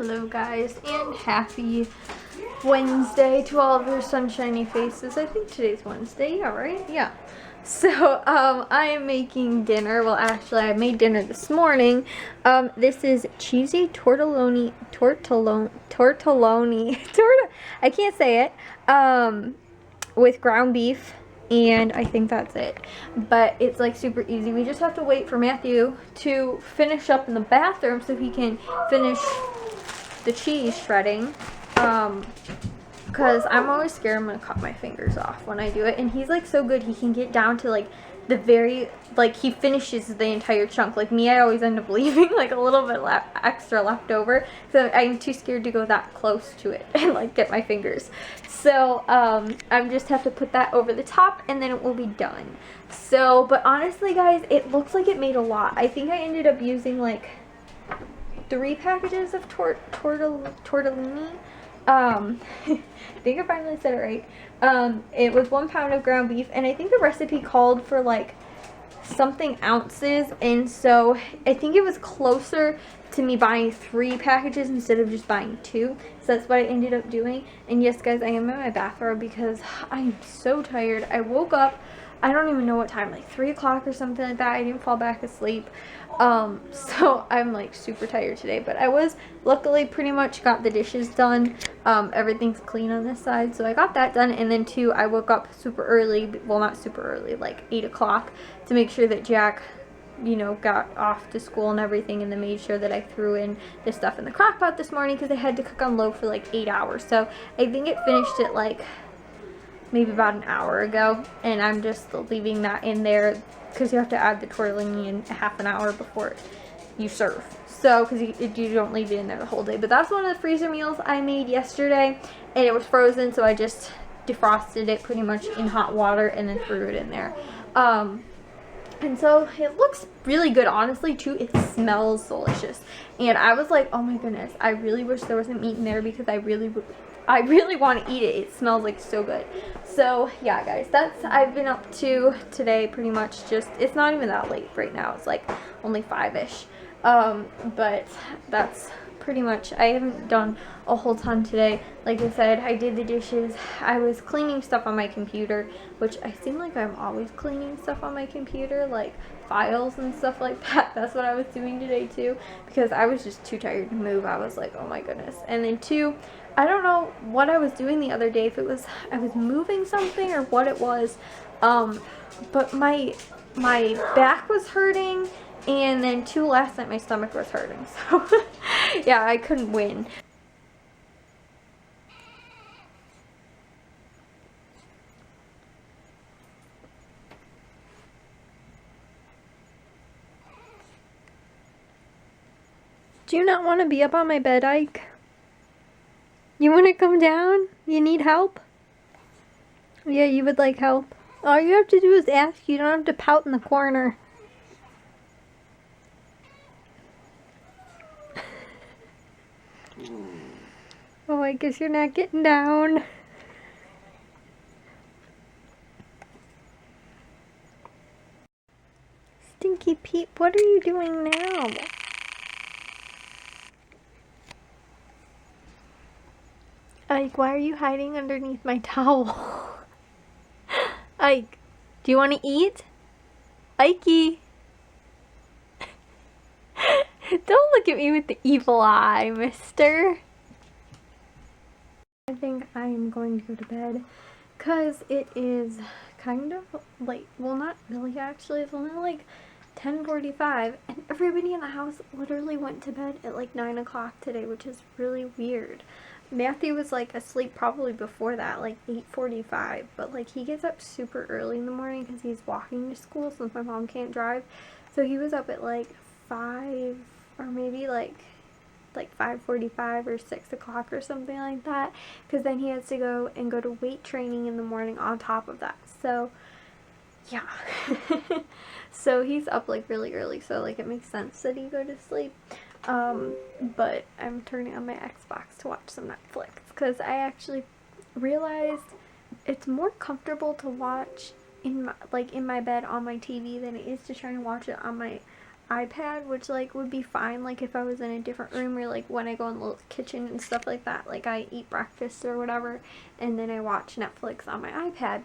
Hello guys, and happy Wednesday to all of your sunshiny faces. I think today's Wednesday, yeah, right? Yeah. So, I am making dinner. Well, actually, I made dinner this morning. This is cheesy tortelloni, I can't say it, with ground beef, and I think that's it. But it's like super easy. We just have to wait for Matthew to finish up in the bathroom so he can finish the cheese shredding, because I'm always scared I'm gonna cut my fingers off when I do it, and he's like so good. He can get down to like the very, like, he finishes the entire chunk. Like me, I always end up leaving like a little bit extra left over, so I'm too scared to go that close to it and like get my fingers. So I just have to put that over the top and then it will be done. So, but honestly guys, it looks like it made a lot. I think I ended up using like 3 packages of tortellini. I think I finally said it right. It was 1 pound of ground beef, and I think the recipe called for like something ounces, and so I think it was closer to me buying 3 packages instead of just buying 2. So that's what I ended up doing. And yes guys, I am in my bathrobe because I am so tired. I woke up, I don't even know what time, like 3 o'clock or something like that. I didn't fall back asleep. So I'm like super tired today, but I was luckily pretty much got the dishes done. Everything's clean on this side, so I got that done. And then too, I woke up super early, well not super early, like 8 o'clock, to make sure that Jack, you know, got off to school and everything, and then made sure that I threw in the stuff in the crock pot this morning because I had to cook on low for like 8 hours. So I think it finished at like maybe about an hour ago, and I'm just leaving that in there because you have to add the tortellini in half an hour before you serve. So, because you don't leave it in there the whole day. But that's one of the freezer meals I made yesterday, and it was frozen, so I just defrosted it pretty much in hot water and then threw it in there. And so it looks really good, honestly, too. It smells delicious. And I was like, oh my goodness, I really wish there wasn't meat in there because I really want to eat it. It smells like so good. So yeah guys, that's I've been up to today pretty much. Just, it's not even that late right now, it's like only 5ish, but that's pretty much, I haven't done a whole ton today. Like I said, I did the dishes, I was cleaning stuff on my computer, which I seem like I'm always cleaning stuff on my computer, like files and stuff like that. That's what I was doing today too, because I was just too tired to move. I was like, oh my goodness. And then too, I don't know what I was doing the other day, if it was I was moving something or what it was, but my back was hurting, and then too, last night my stomach was hurting, so yeah, I couldn't win. Do you not want to be up on my bed, Ike? You want to come down? You need help? Yeah, you would like help. All you have to do is ask. You don't have to pout in the corner. Oh, I guess you're not getting down. Stinky Pete, what are you doing now? Ike, why are you hiding underneath my towel? Ike, do you want to eat? Ikey! Don't look at me with the evil eye, mister. I think I am going to go to bed because it is kind of late. Well, not really actually. It's only like 10:45, and everybody in the house literally went to bed at like 9 o'clock today, which is really weird. Matthew was like asleep probably before that, like 8:45, but like he gets up super early in the morning because he's walking to school since my mom can't drive. So he was up at like 5, or maybe like 5:45 or 6 o'clock or something like that, because then he has to go to weight training in the morning on top of that. So yeah. So he's up like really early, so like it makes sense that he go to sleep. But I'm turning on my Xbox to watch some Netflix because I actually realized it's more comfortable to watch in my bed on my TV than it is to try and watch it on my iPad, which like would be fine like if I was in a different room, or like when I go in the kitchen and stuff like that, like I eat breakfast or whatever and then I watch Netflix on my iPad.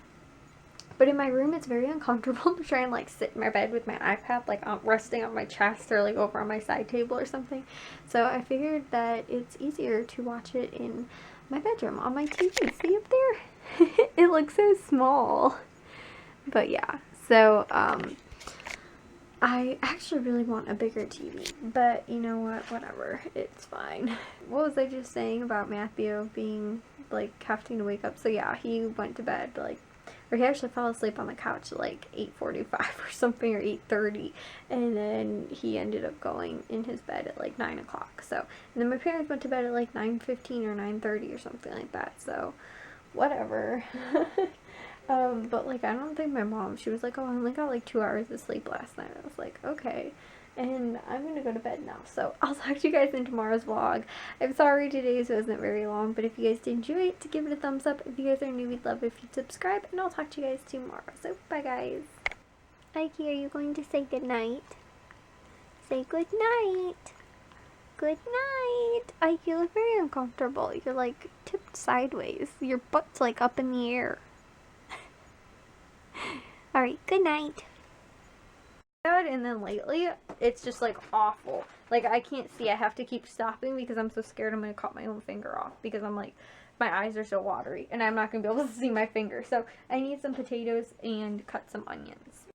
But in my room it's very uncomfortable to try and like sit in my bed with my iPad like resting on my chest or like over on my side table or something. So I figured that it's easier to watch it in my bedroom on my TV. See up there? It looks so small. But yeah, so I actually really want a bigger TV, but you know what, whatever, it's fine. What was I just saying about Matthew being, like, having to wake up? So yeah, he went to bed, like, or he actually fell asleep on the couch at like 8:45 or something, or 8:30, and then he ended up going in his bed at like 9 o'clock. So, and then my parents went to bed at like 9:15 or 9:30 or something like that, so whatever. But like I don't think my mom, she was like, oh, I only got like 2 hours of sleep last night. I was like, okay. And I'm gonna go to bed now, so I'll talk to you guys in tomorrow's vlog. I'm sorry today's wasn't very long, but if you guys did enjoy it, to give it a thumbs up. If you guys are new, we'd love if you'd subscribe, and I'll talk to you guys tomorrow. So bye guys. Ike, are you going to say good night? Say good night. Good night. Ike, you look very uncomfortable. You're like tipped sideways. Your butt's like up in the air. Alright, good night. And then lately, it's just like awful. Like I can't see. I have to keep stopping because I'm so scared I'm going to cut my own finger off, because I'm like, my eyes are so watery and I'm not going to be able to see my finger. So I need some potatoes and cut some onions.